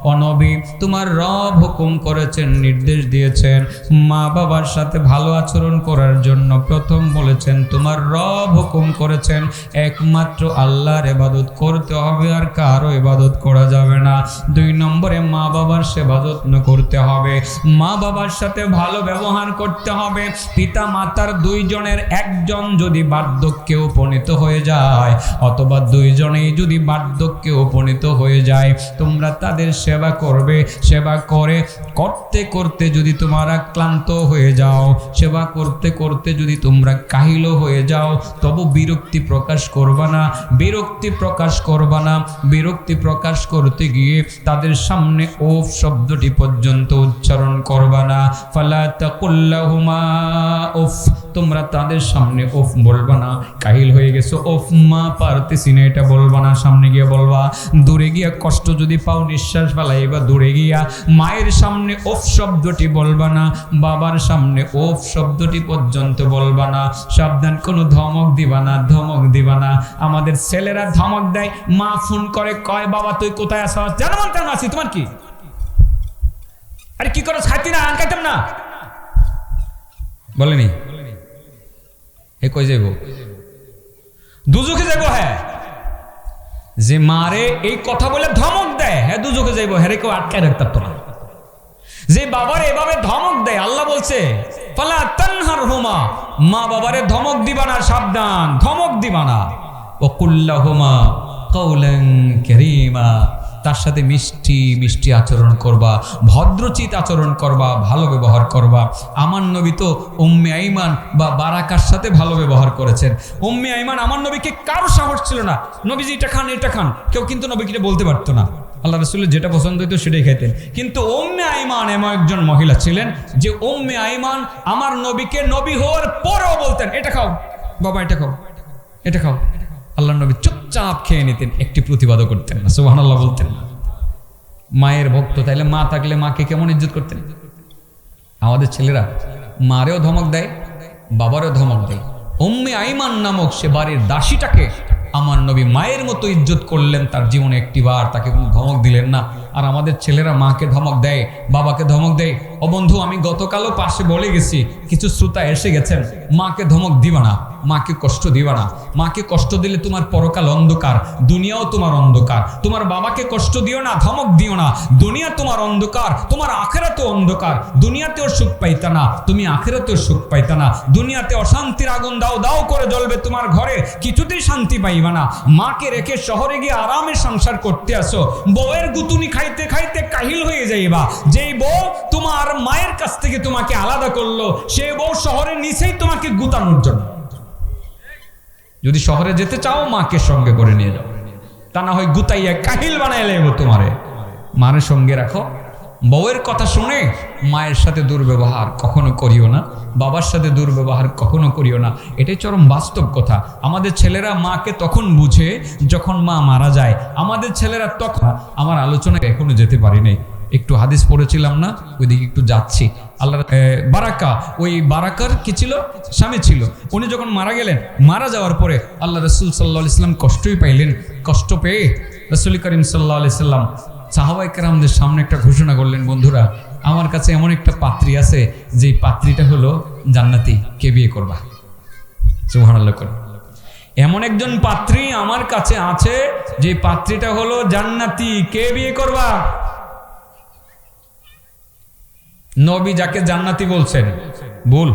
ও নবী, তোমার রব হুকুম করেছেন, নির্দেশ দিয়েছেন মা বাবার সাথে ভালো আচরণ করার জন্য। প্রথম বলেছেন তোমার রব হুকুম করেছেন একমাত্র আল্লাহর ইবাদত করতে হবে, আর কারো ইবাদত করা যাবে না। 2 নম্বরে মা বাবার সেবা যত্ন করতে হবে, মা বাবার সাথে ভালো ব্যবহার করতে হবে। পিতা মাতার 2 জনের একজন যদি বার্ধক্যে উপনীত হয়ে যায় অথবা 2 জনেই যদি বার্ধক্যে উপনীত হয়ে যায়, তোমরা তাদের সেবা করবে। সেবা করতে করতে যদি তোমরা ক্লান্ত হয়ে যাও, সেবা করতে করতে যদি তোমরা কাহিল হয়ে যাও, তবু বিরক্তি প্রকাশ করবা না, বিরক্তি প্রকাশ করবা না। বিরক্তি প্রকাশ করতে গিয়ে তাদের সামনে ওফ শব্দটি পর্যন্ত উচ্চারণ করবা না। ফালা তাকুল্লাহুমা উফ, তোমরা তাদের সামনে ওফ বলবা না। কাহিল হয়ে গেছো, ওফ মা পারতেছি না, এটা বলবা না, সামনে গিয়ে বলবা। দূরে গিয়া কষ্ট যদি পাও, নিঃশ্বাস ফেলাইবা, দূরে গিয়া মায়ের সামনে ওফ শব্দটি বলবা না, বাবার সামনে ওফ শব্দটি পর্যন্ত বলবা না। সাবধান, কোনো ধমক দিবা না, ধমক দিবা না। আমাদের ছেলেরা ধমক দেয়, মা ফোন করে কয় বাবা তুই কোথায় আছো? জানো কেন আছি, তোমার কি? আরে কি করো, খাইতি না, খাইতাম না, বলেনি এ কই যাইব, দুজকে যাইব। হ্যাঁ, যে মারে এই কথা বলে ধমক দেয়, হ্যাঁ দুজকে যাইব, হ্যাঁ কেউ আটকায় রাখতে না। যে বাবারে এভাবে ধমক দেয়, আল্লাহ বলছে ফালা তানহারহুমা, মা বাবারে ধমক দিবা না, সাবধান, ধমক দিবা না। ওয়া কুল্লাহুমা কাওলান কারীমা, তার সাথে মিষ্টি মিষ্টি আচরণ করবা, ভদ্রচিত আচরণ করবা, ভালো ব্যবহার করবা। আমার নবী তো উম্মে আইমান বা বারাকার সাথে ভালো ব্যবহার করেছেন। উম্মে আইমান আমার নবীকে কারো সাহস ছিল না, নবীজি এটা খান এটা খান, কেউ কিন্তু নবীকে বলতে পারতো না। আল্লাহ রাসূলের যেটা পছন্দ হইতো সেটাই খাইতেন। কিন্তু উম্মে আইমান এমন একজন মহিলা ছিলেন যে উম্মে আইমান আমার নবীকে নবী হওয়ার পরেও বলতেন এটা খাও বাবা, এটা খাও, এটা খাও। আল্লাহ নবী চুপচাপ খেয়ে নিতেন, একটি প্রতিবাদও করতেন না, সুবহানাল্লাহ বলতেন না। মায়ের ভক্ত, তাইলে মা থাকলে মাকে কেমন ইজ্জত করতেন? আমাদের ছেলেরা মারেও ধমক দেয়, বাবারও ধমক দেয়। উম্মে আইমান নামক সে বাড়ির দাসীটাকে আমার নবী মায়ের মতো ইজ্জত করলেন, তার জীবনে একটিবার তাকে কোনো ধমক দিলেন না। আর আমাদের ছেলেরা মাকে ধমক দেয়, বাবাকে ধমক দেয়। ও বন্ধু, আমি গতকালও পাশে বলে গেছি, কিছু শ্রোতা এসে গেছেন, মাকে ধমক দিবা না, মাকে কষ্ট দিবা না। মাকে কষ্ট দিলে তোমার পরকাল অন্ধকার, দুনিয়াও তোমার অন্ধকার। তোমার বাবাকে কষ্ট দিও না, ধমক দিও না, দুনিয়া তোমার অন্ধকার, তোমার আখিরাতেও অন্ধকার। দুনিয়াতেও সুখ পাইতা না, তুমি আখিরাতেও সুখ পাইতা না। দুনিয়াতে অশান্তির আগুন দাও দাও করে জ্বলবে তোমার ঘরে, কিছুতেই শান্তি পাইবা না। মাকে রেখে শহরে গিয়ে আরামে সংসার করতে আসো, বউয়ের গুতুনি খাইতে খাইতে কাহিল হয়ে যাইবা। যেই বউ তোমার মায়ের কাছ থেকে তোমাকে আলাদা করলো, সেই বউ শহরের নিচেই তোমাকে গুতানোর জন্য। যদি শহরে যেতে চাও মাকে সঙ্গে করে নিয়ে যাও, তা না হয় গুতাইয়া কাহিল বানাই লাগবো তোমারে। মায়ের সঙ্গে রাখো। বউয়ের কথা শুনে মায়ের সাথে দুর্ব্যবহার কখনো করিও না, বাবার সাথে দুর্ব্যবহার কখনো করিও না। এটাই চরম বাস্তব কথা। আমাদের ছেলেরা মাকে তখন বুঝে যখন মা মারা যায়। আমাদের ছেলেরা তখন, আমার আলোচনায় এখনো যেতে পারি নাই, একটু হাদিস পড়েছিলাম না, ওইদিকে একটু যাচ্ছি। আল্লাহ বারাকা, ওই বারাকার কি ছিল, স্বামী ছিল। উনি যখন মারা গেলেন, মারা যাওয়ার পরে আল্লাহ রাসূল সাল্লাল্লাহু আলাইহি সাল্লাম কষ্টই পাইলেন। কষ্ট পেয়ে রাসূল করিম সাল্লাল্লাহু আলাইহি সাল্লাম সাহাবায়ে কেরামদের সামনে একটা ঘোষণা করলেন, বন্ধুরা আমার কাছে এমন একটা পাত্রী আছে, যেই পাত্রীটা হলো জান্নাতি, কে বিয়ে করবা? সুবহানাল্লাহ। এমন একজন পাত্রী আমার কাছে আছে, যে পাত্রীটা হলো জান্নাতি, কে বিয়ে করবা? নবী যাকে জান্নাতি বলছেন, ভুল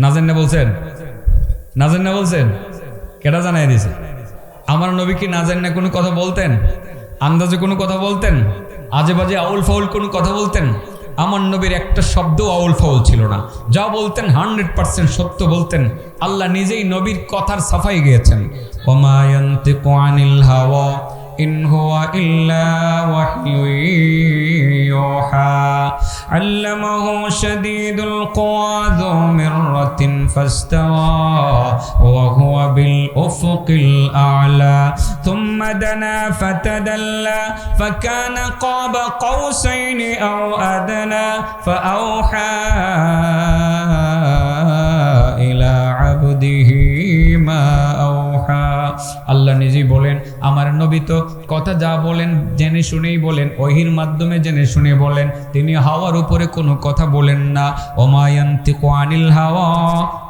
না জান্না বলছেন, না জান্না বলছেন, কেটা জানাই দিয়েছে? আমার নবী কি না জান্না কোনো কথা বলতেন? আন্দাজে কোনো কথা বলতেন? আজে বাজে আউল ফাউল কোনো কথা বলতেন? আমার নবীর একটা শব্দ আউল ফাউল ছিল না, যা বলতেন 100% সত্য বলতেন। আল্লাহ নিজেই নবীর কথার সাফাই গিয়েছেন, ওমা ইয়ানতিকু আনিল হাওয়া ইন হুয়া ইল্লা ওয়াহয়ু ইউহা আল্লামাহু শাদীদুল কুওয়া যু মিররাতিন ফাস্তাওয়া ওয়া হুয়া বিল উফুকিল আ'লা থুম্মা দানা ফাতাদাল্লা ফাকানা কাবা কাউসাইনি আও আদনা ফাআওহা ইলা আবদিহি মা আওহা। আল্লাহ নিজেই বলেন, আমার নবী তো কথা যা বলেন জেনে শুনেই বলেন, ওহির মাধ্যমে জেনে শুনে বলেন, তিনি হাওয়ার উপরে কোনো কথা বলেন না। ওমা ইয়ানতিকু আনিল হাওয়া,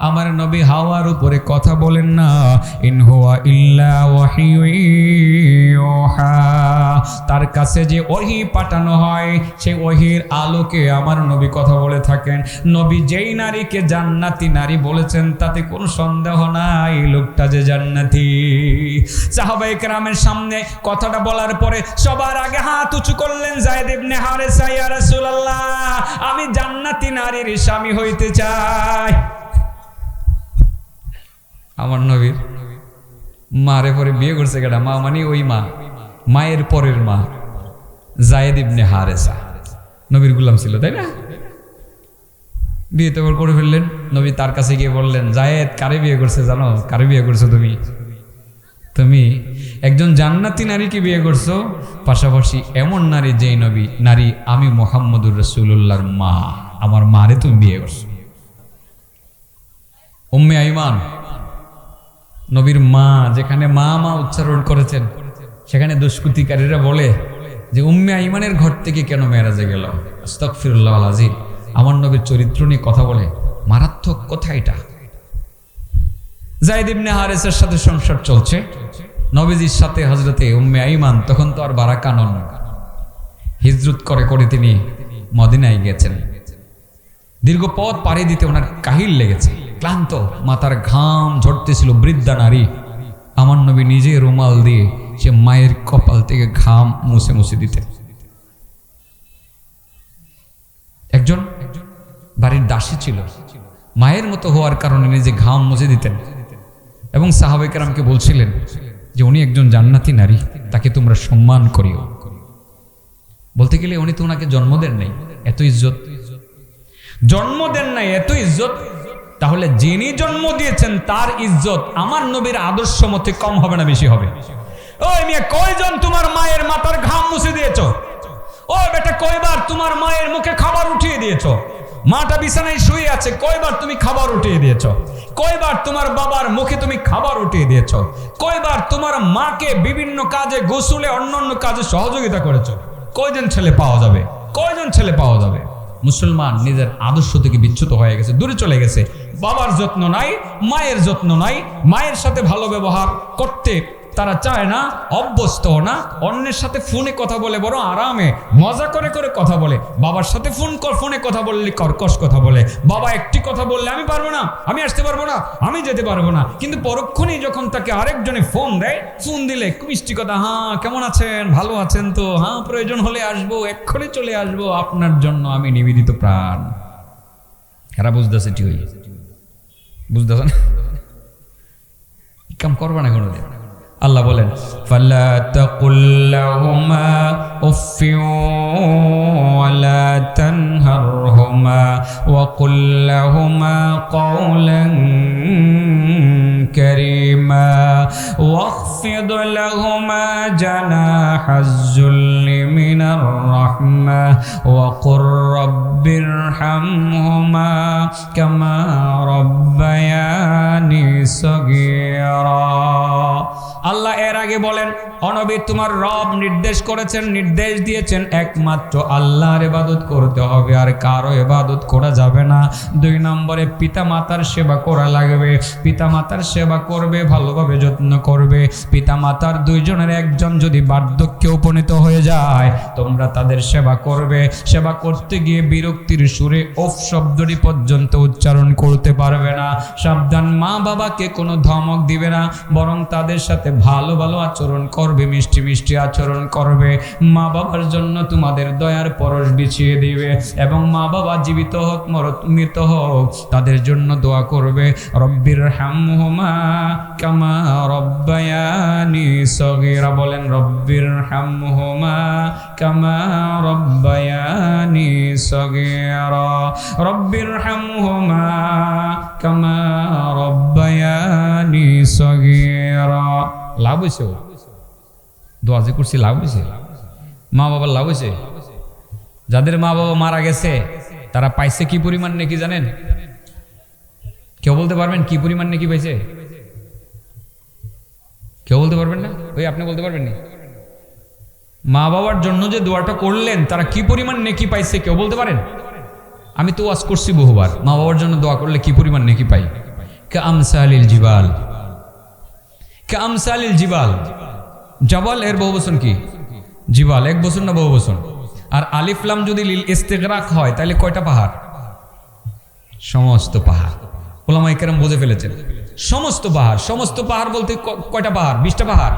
আমার নবী হাওয়ার উপরে কথা বলেন না। ইন হুয়া ইল্লা ওয়াহিয়ুন ইউহা, তার কাছে যে ওহী পাঠানো হয় সেই ওহীর আলোকে আমার নবী কথা বলে থাকেন। নবী যেই নারীকে জান্নাতি নারী বলেছেন তাতে কোনো সন্দেহ নাই লোকটা যে জান্নাতি। সাহাবায়ে কেরামের সামনে কথাটা বলার পরে সবার আগে হাত উঁচু করলেন যায়েদ ইবনে হারেসা, ইয়া রাসূলুল্লাহ, আমি জান্নাতি নারীর স্বামী হইতে চাই। আমার নবীর মারে পরে বিয়ে করছে কেডা? মা মানে ওই মা, মায়ের পরের মা যায়েদ ইবনে হারেসা নবীর গোলাম ছিল, তাই না? বিয়ে তো করে ফেললেন। নবী তার কাছে গিয়ে বললেন, যায়েদ কারে বিয়ে করছে জানো? কারে বিয়ে করছো তুমি? তুমি একজন জান্নাতি নারীকে বিয়ে করছো, পাশাপাশি এমন নারী যেই নারী আমি মুহাম্মদুর রাসূলুল্লাহর মা, আমার মারে তুমি বিয়ে করছো। উম্মে আইমান নবীর মা, যেখানে মা মা উচ্চারণ করেছেন সেখানে দুষ্কৃতিকারীরা বলে যে উম্মে আইমানের ঘর থেকে কেন মেরাজে গেল? আস্তাগফিরুল্লাহ আল আযীম। আমার নবীর চরিত্র নিয়ে কথা বলে, মারাত্মক কথা এটা। যায়েদ ইবনে হারেসার সাথে সংসার চলছে, নবীজির সাথে হযরতে উম্মে আইমান তখন তো আর বারাকা নন, হিজরত করে তিনি মদিনায় গেছেন। দীর্ঘ পথ পাড়ি দিতে ওনার কাহিল লেগেছে, ক্লান্ত, মাথার ঘাম ঝরতেছিল। বৃদ্ধা নারী, আমার নবী নিজে রুমাল দিয়ে সে মায়ের কপাল থেকে ঘাম মুছে মুছে দিতেন। একজন বাড়ির দাসী ছিল, মায়ের মতো হওয়ার কারণে নিজে ঘাম মুছে দিতেন এবং সাহাবায়ে কেরামকে বলছিলেন যে উনি একজন জান্নাতি নারী, তাকে তোমরা সম্মান করিও। বলতে গেলে উনি তো ওনাকে জন্ম দেন নাই, এত ইজ্জত জন্ম দেন নাই, এত ইজ্জত। তাহলে যিনি জন্ম দিয়েছেন তার ইজ্জত আমার নবীর আদর্শ মতে কম হবে না বেশি হবে? ওই মেয়ে, কয়জন তোমার মায়ের মাথার ঘাম মুছে দিয়েছো? ও বেটা, কয়বার তোমার মায়ের মুখে খাবার উঠিয়ে দিয়েছো? মাটা বিছানায় শুয়ে আছে, কয়বার তুমি খাবার উঠিয়ে দিয়েছো? কয়বার তোমার বাবার মুখে তুমি খাবার উঠিয়ে দিয়েছো? কয়বার তোমার মাকে বিভিন্ন কাজে, গোসলে, অন্যান্য কাজে সহযোগিতা করেছো? কয়জন ছেলে পাওয়া যাবে? কয়জন ছেলে পাওয়া যাবে? মুসলমান নিজের আদর্শ থেকে বিচ্যুত হয়ে গেছে, দূরে চলে গেছে। বাবার যত্ন নাই, মায়ের যত্ন নাই, মায়ের সাথে ভালো ব্যবহার করতে তারা চায় না, অভ্যস্ত না। অন্যের সাথে ফোনে কথা বলে বড় আরামে মজা করে কথা বলে, বাবার সাথে ফোনে কথা বললে কর্কশ কথা বলে। বাবা একটি কথা বললে আমি পারবো না, আমি আসতে পারবো না, আমি যেতে পারবো না। কিন্তু পরক্ষণেই যখন তাকে আরেকজনে ফোন দেয়, ফোন দিলে মিষ্টি কথা, হ্যাঁ কেমন আছেন, ভালো আছেন তো, হ্যাঁ প্রয়োজন হলে আসবো, এক্ষুনি চলে আসবো, আপনার জন্য আমি নিবেদিত প্রাণ। এরা বুঝতেছে, ঠিক বুঝতেছেন? কাম করবা না কোনোদিন। আল্লাহ বলেন, ফালা তাকুল লাহুমা উফফিন ওয়ালা তানহারহুমা ওয়া কুল লাহুমা কওলান কারীমা ওয়াখফিদ লাহুমা জানাহাজ যুল্লি মিনার রাহমাহ ওয়া কুর রাব্বিরহামহুমা কামা রাব্বায়ানি সগীরা। আল্লাহ এর আগে বলেন, অনবী তোমার রব নির্দেশ করেছেন, নির্দেশ দিয়েছেন একমাত্র আল্লাহর ইবাদত করতে হবে, আর কারো ইবাদত করা যাবে না। 2 নম্বরে পিতা মাতার সেবা করা লাগবে। পিতা মাতার সেবা করবে, ভালোভাবে যত্ন করবে। পিতা মাতার 2 জনের একজন যদি বার্ধক্যে উপনীত হয়ে যায়, তোমরা তাদের সেবা করবে। সেবা করতে গিয়ে বিরক্তির সুরে ওফ শব্দটি পর্যন্ত উচ্চারণ করতে পারবে না। সাবধান, মা বাবাকে কোনো ধমক দিবে না, বরং তাদের সাথে ভালো ভালো আচরণ করবে, মিষ্টি মিষ্টি আচরণ করবে। মা বাবার জন্য তোমাদের দয়ার পরশ বিছিয়ে দিবে এবং মা বাবা জীবিত হোক মৃত হোক তাদের জন্য দোয়া করবে। রব্বিরহামহুমা কামা রব্বায়ানি সগীরা। বলেন, রব্বিরহামহুমা কামা রব্বায়ানি সগীরা। রব্বিরহামহুমা কামা রব্বায়ানি সগীরা। লাভ হয়েছে? দোয়া যে করছি লাভ হয়েছে? মা বাবার লাভ হয়েছে? যাদের মা বাবা মারা গেছে তারা পাইছে কি পরিমাণ নেকি জানেন? কেউ বলতে পারবেন কি পরিমাণ নেকি পাইছে? কেউ বলতে পারবেন না? ওই আপনি বলতে পারবেন না? মা বাবার জন্য যে দোয়াটা করলেন তারা কি পরিমাণ নেকি পাইছে কেউ বলতে পারেন? আমি তো ওয়াজ করছি বহুবার, মা বাবার জন্য দোয়া করলে কি পরিমাণ নেকি পাই। কামসালিল জিবাল, কামসালিল জিবাল। জাবাল এর বহুবচন কি? জিবাল। এক বচন না বহুবচন? আর আলিফ লাম যদি লিল ইস্তিগরাক হয় তাহলে কয়টা পাহাড়? সমস্ত পাহাড়। ওলামায়ে কেরাম বুঝে ফেলেছেন সমস্ত পাহাড়। সমস্ত পাহাড় বলতে কয়টা পাহাড়? 20টা পাহাড়।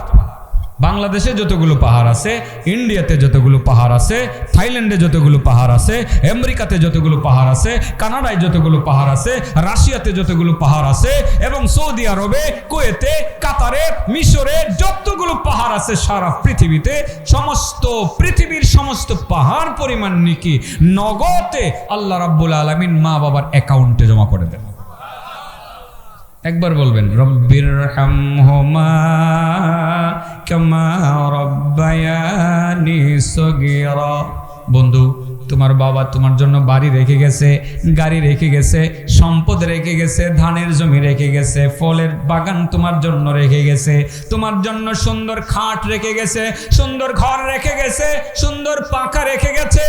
বাংলাদেশে যতগুলো পাহাড় আছে, ইন্ডিয়াতে যতগুলো পাহাড় আছে, থাইল্যান্ডে যতগুলো পাহাড় আছে, আমেরিকাতে যতগুলো পাহাড় আছে, কানাডায় যতগুলো পাহাড় আছে, রাশিয়াতে যতগুলো পাহাড় আছে, এবং সৌদি আরবে, কুয়েতে, কাতারে, মিশরে যতগুলো পাহাড় আছে সারা পৃথিবীতে, সমস্ত পৃথিবীর সমস্ত পাহাড় পরিমাণ নেকি নগদে আল্লাহ রাব্বুল আলামিন মা বাবার অ্যাকাউন্টে জমা করে দেন। একবার বলবেন, রব্বিরহামহুমা কামা রাব্বায়ানি সগীরা। বন্ধু, তোমার বাবা তোমার জন্য বাড়ি রেখে গেছে, গাড়ি রেখে গেছে, সম্পদ রেখে গেছে, ধানের জমি রেখে গেছে, ফলের বাগান তোমার জন্য রেখে গেছে, তোমার জন্য সুন্দর খাট রেখে গেছে, সুন্দর ঘর রেখে গেছে, সুন্দর পাখা রেখে গেছে।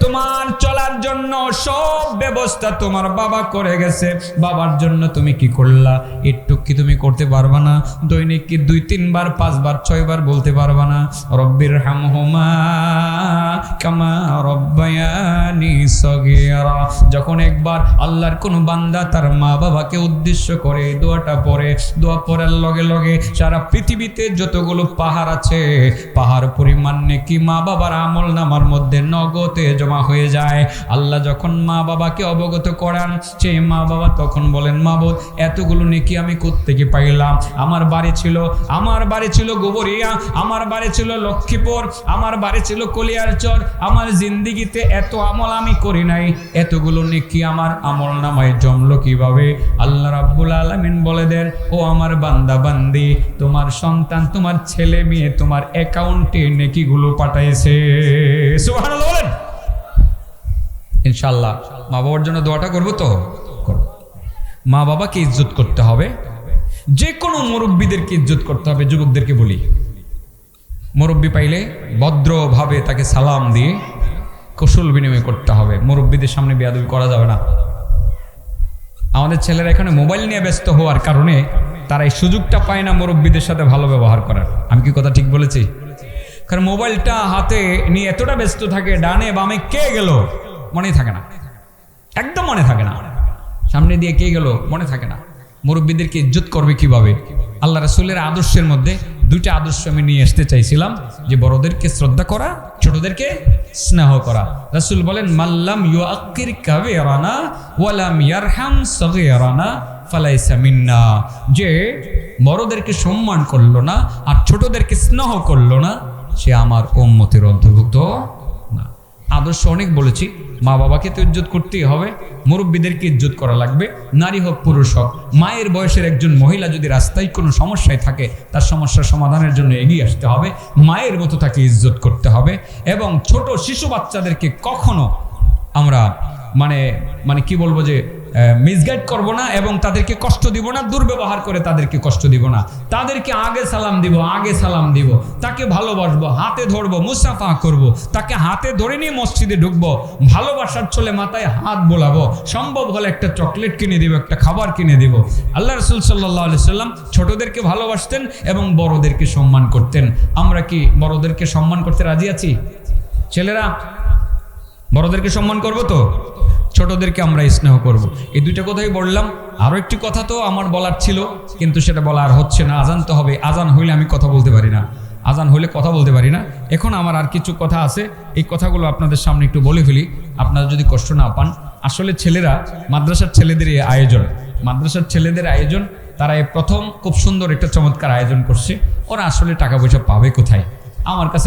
তোমার চলার জন্য সব ব্যবস্থা তোমার বাবা করে গেছে। বাবার জন্য তুমি কি করলা? একটু কি তুমি করতে পারবা না? দৈনিক কি 2-3 বার 5 বার 6 বার বলতে পারবা না? রব্বিরহামহুমা কামা রব্বায়ানি সগীরা। যখন একবার আল্লাহর কোন বান্দা তার মা বাবাকে উদ্দেশ্য করে দোয়াটা পড়ে, দোয়া পড়ার লগে লগে সারা পৃথিবীতে যতগুলো পাহাড় আছে পাহাড় পরিমাণ নেকি মা বাবার আমলনামার মধ্যে নগদে জমা হয়ে যায়। আল্লাহ যখন মা বাবাকে অবগত করান, সেই মা বাবা তখন বলেন, মাবুদ এতগুলো নেকি আমি কোত্থেকে পাইলাম? আমার বাড়ি ছিল গোবরিয়া, আমার বাড়ি ছিল লক্ষ্মীপুর, আমার বাড়ি ছিল কলিয়ারচর, আমার জিন্দিগিতে এত আমল আমি করি নাই, এতগুলো নেকি আমার আমল নামায় জমলো কিভাবে? আল্লাহ রাব্বুল আলামিন বলে দেন, ও আমার বান্দা বান্দি, তোমার সন্তান, তোমার ছেলে মেয়ে তোমার অ্যাকাউন্টে নেকিগুলো পাঠাইছে। সুবহানাল্লাহ বলেন। ইনশাআল্লাহ মা বাবার জন্য দোয়াটা করবো তো? করব। মা বাবাকে ইজ্জত করতে হবে, যে কোনো মুরব্বীদেরকে ইজ্জত করতে হবে। যুবকদেরকে বলি, মুরব্বী পাইলে ভদ্রভাবে তাকে সালাম দিয়ে কুশল বিনিময় করতে হবে। মুরব্বীদের সামনে বেয়াদবি করা যাবে না। আমাদের ছেলেরা এখানে মোবাইল নিয়ে ব্যস্ত হওয়ার কারণে তারা এই সুযোগটা পায় না মুরব্বীদের সাথে ভালো ব্যবহার করার। আমি কি কথা ঠিক বলেছি? কারণ মোবাইলটা হাতে নিয়ে এতটা ব্যস্ত থাকে, ডানে বামে কে গেল মনে থাকে না, একদম মনে থাকে না, সামনে দিয়ে কে গেল মনে থাকে না। মুরব্বীদেরকে ইজ্জত করবে কিভাবে? আল্লাহ রাসূলের আদর্শের মধ্যে 2টা আদর্শ আমি নিয়ে আসতে চাইছিলাম, যে বড়দেরকে শ্রদ্ধা করা, ছোটদেরকে স্নেহ করা। রাসূল বলেন, মাল্লাম ইউআক্কির কাবিরানা ওয়ালাম ইয়ারহাম সগীরানা ফালাইসা মিন্না। যে বড়দেরকে সম্মান করলো না আর ছোটদেরকে স্নেহ করলো না, সে আমার উম্মতের অন্তর্ভুক্ত না। আদর্শ অনেক বলেছি, মা বাবাকে তো ইজ্জত করতেই হবে, মুরব্বীদেরকে ইজ্জত করা লাগবে, নারী হোক পুরুষ হোক। মায়ের বয়সের একজন মহিলা যদি রাস্তায় কোনো সমস্যায় থাকে, তার সমস্যার সমাধানের জন্য এগিয়ে আসতে হবে, মায়ের মতো তাকে ইজ্জত করতে হবে। এবং ছোট শিশু বাচ্চাদেরকে কখনো আমরা মানে কি বলবো, যে মিসগাইড করব না এবং তাদেরকে কষ্ট দিব না, দুর্ব্যবহার করে তাদেরকে কষ্ট দিব না। তাদেরকে আগে সালাম দিব, তাকে ভালোবাসবো, হাতে ধরবো, মুসাফা করব, তাকে হাতে ধরে নিয়ে মসজিদে ঢুকবো, ভালোবাসার ছলে মাথায় হাত বোলাবো, সম্ভব হলে একটা চকলেট কিনে দিব, একটা খাবার কিনে দিব। আল্লাহ রাসূল সাল্লাল্লাহু আলাইহি সাল্লাম ছোটদেরকে ভালোবাসতেন এবং বড়দেরকে সম্মান করতেন। আমরা কি বড়দেরকে সম্মান করতে রাজি আছি? ছেলেরা বড়দেরকে সম্মান করব তো, ছোটদেরকে আমরা স্নেহ করব। এই 2টা কথাই বললাম। আরো একটি কথা তো আমার বলার ছিল, কিন্তু সেটা বলা আর হচ্ছে না। আজান তো হবে, আজান হইলে আমি কথা বলতে পারি না, আজান হইলে কথা বলতে পারি না। এখন আমার আর কিছু কথা আছে, এই কথাগুলো আপনাদের সামনে একটু বলে ফেলি, আপনারা যদি কষ্ট না পান। আসলে ছেলেরা, মাদ্রাসার ছেলেদের আয়োজন, তারা প্রথম খুব সুন্দর একটা চমৎকার আয়োজন করছে। ওরা আসলে টাকা পয়সা পাবে কোথায়? আমার কাছে